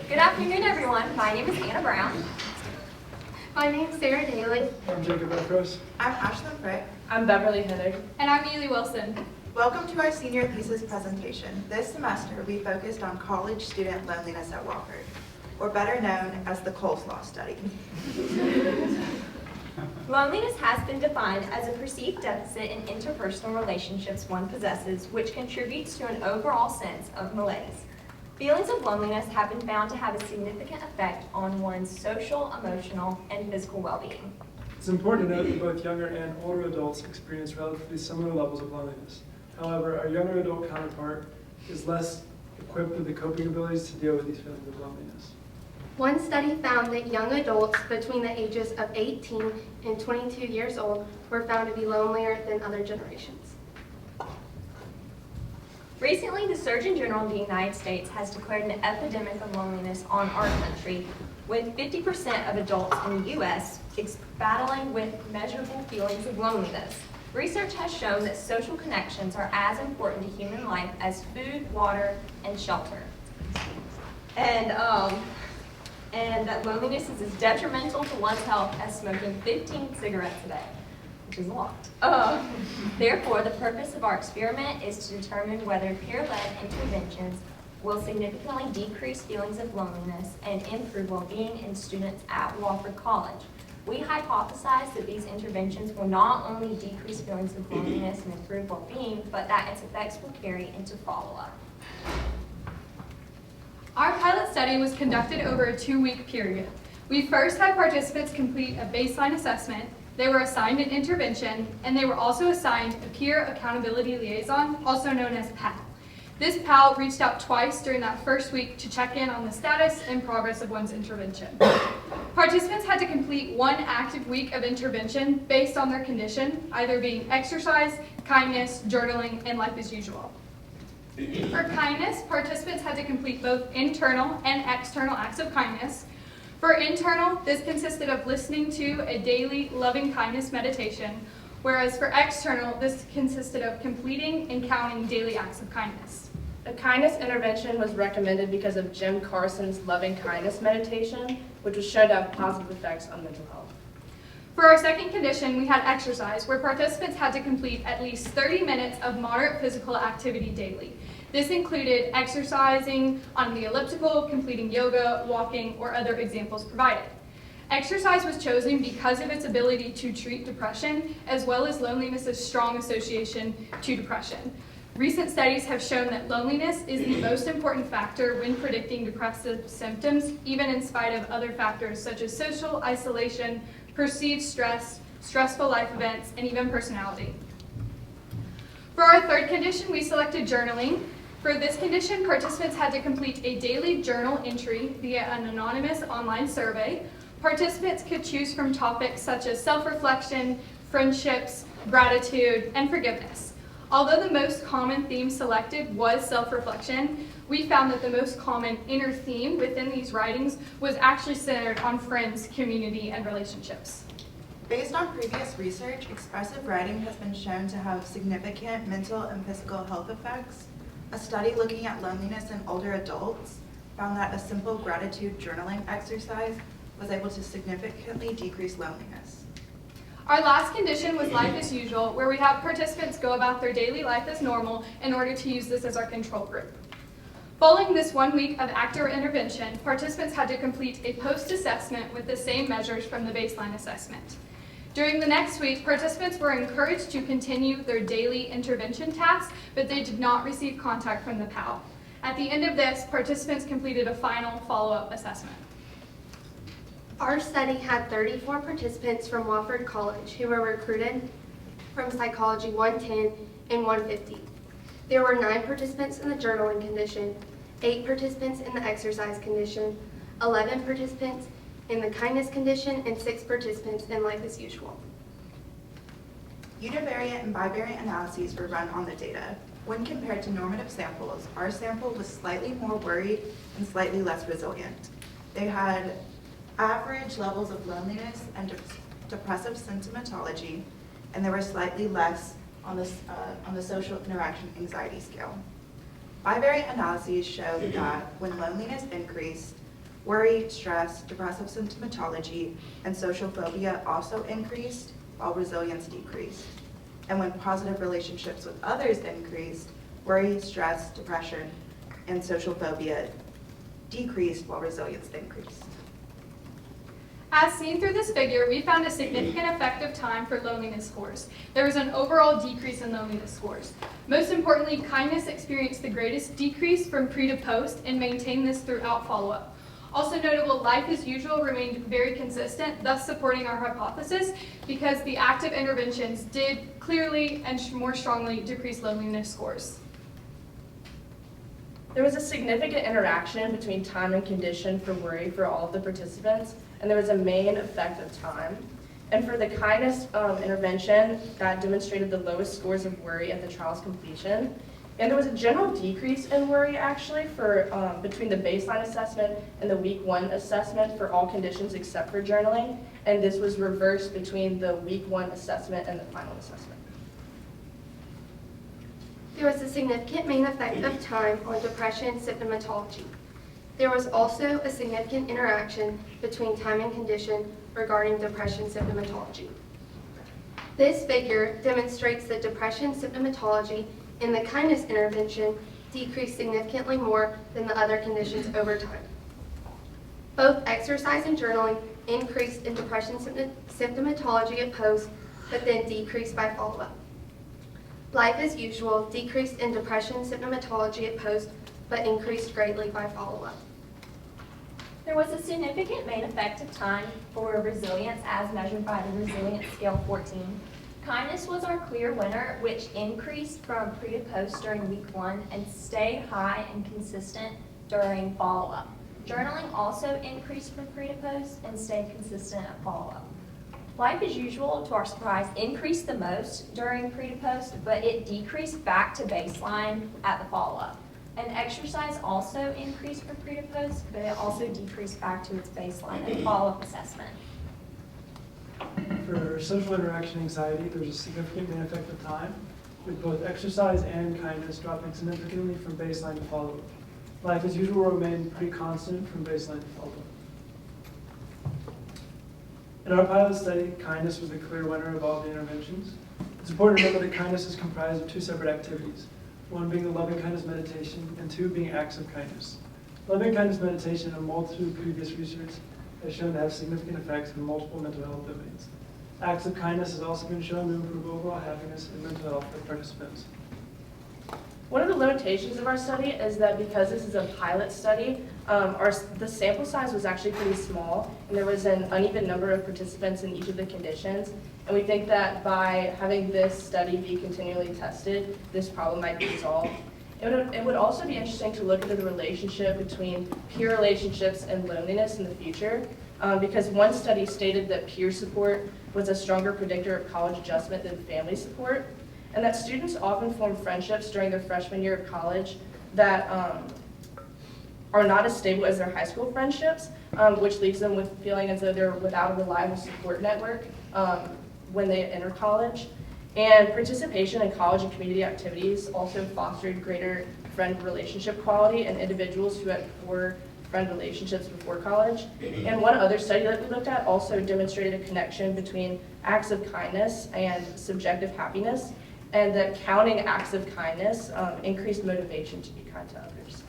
Good afternoon, everyone. My name is Anna Brown. My name's Sarah Daly. I'm Jakob Efros. I'm Ashlyn. I'm Beverly Hennig. And I'm Neely Wilson. Welcome to our senior thesis presentation. This semester, we focused on college student loneliness at Wofford, or better known as the coleslaw study. Loneliness has been defined as a perceived deficit in interpersonal relationships one possesses, which contributes to an overall sense of malaise. Feelings of loneliness have been found to have a significant effect on one's social, emotional, and physical well-being. It's important to note that both younger and older adults experience relatively similar levels of loneliness. However, our younger adult counterpart is less equipped with the coping abilities to deal with these feelings of loneliness. One study found that young adults between the ages of 18 and 22 years old were found to be lonelier than other generations. Recently, the Surgeon General of the United States has declared an epidemic of loneliness on our country, with 50% of adults in the U.S. battling with measurable feelings of loneliness. Research has shown that social connections are as important to human life as food, water, and shelter. And that loneliness is as detrimental to one's health as smoking 15 cigarettes a day, which is a lot. Therefore, the purpose of our experiment is to determine whether peer-led interventions will significantly decrease feelings of loneliness and improve well-being in students at Wofford College. We hypothesize that these interventions will not only decrease feelings of loneliness and improve well-being, but that its effects will carry into follow-up. Our pilot study was conducted over a 2-week period. We first had participants complete a baseline assessment, they were assigned an intervention, and they were also assigned a peer accountability liaison, also known as PAL. This PAL reached out twice during that first week to check in on the status and progress of one's intervention. Participants had to complete one active week of intervention based on their condition, either being exercise, kindness, journaling, and life as usual. For kindness, participants had to complete both internal and external acts of kindness. For internal, this consisted of listening to a daily loving kindness meditation, whereas for external, this consisted of completing and counting daily acts of kindness. A kindness intervention was recommended because of Jim Carson's loving kindness meditation, which was shown to have positive effects on mental health. For our second condition, we had exercise, where participants had to complete at least 30 minutes of moderate physical activity daily. This included exercising on the elliptical, completing yoga, walking, or other examples provided. Exercise was chosen because of its ability to treat depression, as well as loneliness's strong association to depression. Recent studies have shown that loneliness is the most important factor when predicting depressive symptoms, even in spite of other factors such as social isolation, perceived stress, stressful life events, and even personality. For our third condition, we selected journaling. For this condition, participants had to complete a daily journal entry via an anonymous online survey. Participants could choose from topics such as self-reflection, friendships, gratitude, and forgiveness. Although the most common theme selected was self-reflection, we found that the most common inner theme within these writings was actually centered on friends, community, and relationships. Based on previous research, expressive writing has been shown to have significant mental and physical health effects. A study looking at loneliness in older adults found that a simple gratitude journaling exercise was able to significantly decrease loneliness. Our last condition was life as usual, where we have participants go about their daily life as normal in order to use this as our control group. Following this 1 week of active intervention, participants had to complete a post-assessment with the same measures from the baseline assessment. During the next week, participants were encouraged to continue their daily intervention tasks, but they did not receive contact from the PAL. At the end of this, participants completed a final follow-up assessment. Our study had 34 participants from Wofford College who were recruited from Psychology 110 and 150. There were 9 participants in the journaling condition, 8 participants in the exercise condition, 11 participants in the kindness condition, and 6 participants in life as usual. Univariate and bivariate analyses were run on the data. When compared to normative samples, our sample was slightly more worried and slightly less resilient. They had average levels of loneliness and depressive symptomatology, and they were slightly less on the social interaction anxiety scale. Bivariate analyses showed that when loneliness increased, Worry, stress, depressive symptomatology, and social phobia also increased, while resilience decreased. And when positive relationships with others increased, worry, stress, depression, and social phobia decreased, while resilience increased. As seen through this figure, we found a significant effect of time for loneliness scores. There was an overall decrease in loneliness scores. Most importantly, kindness experienced the greatest decrease from pre to post and maintained this throughout follow-up. Also notable, life as usual remained very consistent, thus supporting our hypothesis because the active interventions did clearly and more strongly decrease loneliness scores. There was a significant interaction between time and condition for worry for all of the participants, and there was a main effect of time. And for the kindness intervention, that demonstrated the lowest scores of worry at the trial's completion. And there was a general decrease in worry actually for between the baseline assessment and the week 1 assessment for all conditions except for journaling. And this was reversed between the week 1 assessment and the final assessment. There was a significant main effect of time on depression symptomatology. There was also a significant interaction between time and condition regarding depression symptomatology. This figure demonstrates that depression symptomatology in the kindness intervention decreased significantly more than the other conditions over time. Both exercise and journaling increased in depression symptomatology at post, but then decreased by follow-up. Life as usual decreased in depression symptomatology at post, but increased greatly by follow-up. There was a significant main effect of time for resilience as measured by the resilience scale 14. Kindness was our clear winner, which increased from pre to post during week 1 and stayed high and consistent during follow-up. Journaling also increased from pre to post and stayed consistent at follow-up. Life as usual, to our surprise, increased the most during pre to post, but it decreased back to baseline at the follow-up. And exercise also increased from pre to post, but it also decreased back to its baseline at follow-up assessment. For social interaction anxiety, there's a significant main effect of time, with both exercise and kindness dropping significantly from baseline to follow-up. Life as usual remained pretty constant from baseline to follow-up. In our pilot study, kindness was the clear winner of all the interventions. It's important to remember that kindness is comprised of 2 separate activities, one being the loving kindness meditation and 2 being acts of kindness. Loving kindness meditation, in a multitude of previous research, has shown to have significant effects in multiple mental health domains. Acts of kindness has also been shown to improve overall happiness and mental health for participants. One of the limitations of our study is that because this is a pilot study, the sample size was actually pretty small, and there was an uneven number of participants in each of the conditions. And we think that by having this study be continually tested, this problem might be resolved. It would also be interesting to look into the relationship between peer relationships and loneliness in the future, because one study stated that peer support was a stronger predictor of college adjustment than family support, and that students often form friendships during their freshman year of college that are not as stable as their high school friendships, which leaves them with feeling as though they're without a reliable support network when they enter college. And participation in college and community activities also fostered greater friend relationship quality in individuals who had poor friend relationships before college. And one other study that we looked at also demonstrated a connection between acts of kindness and subjective happiness, and that counting acts of kindness increased motivation to be kind to others.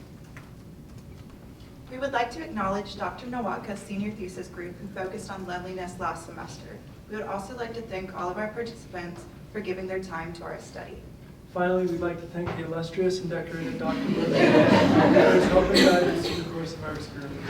We would like to acknowledge Dr. Nawaka's senior thesis group who focused on loneliness last semester. We would also like to thank all of our participants for giving their time to our study. Finally, we'd like to thank the illustrious and decorated Dr. Beverly for his help and guidance through the course of our experiment.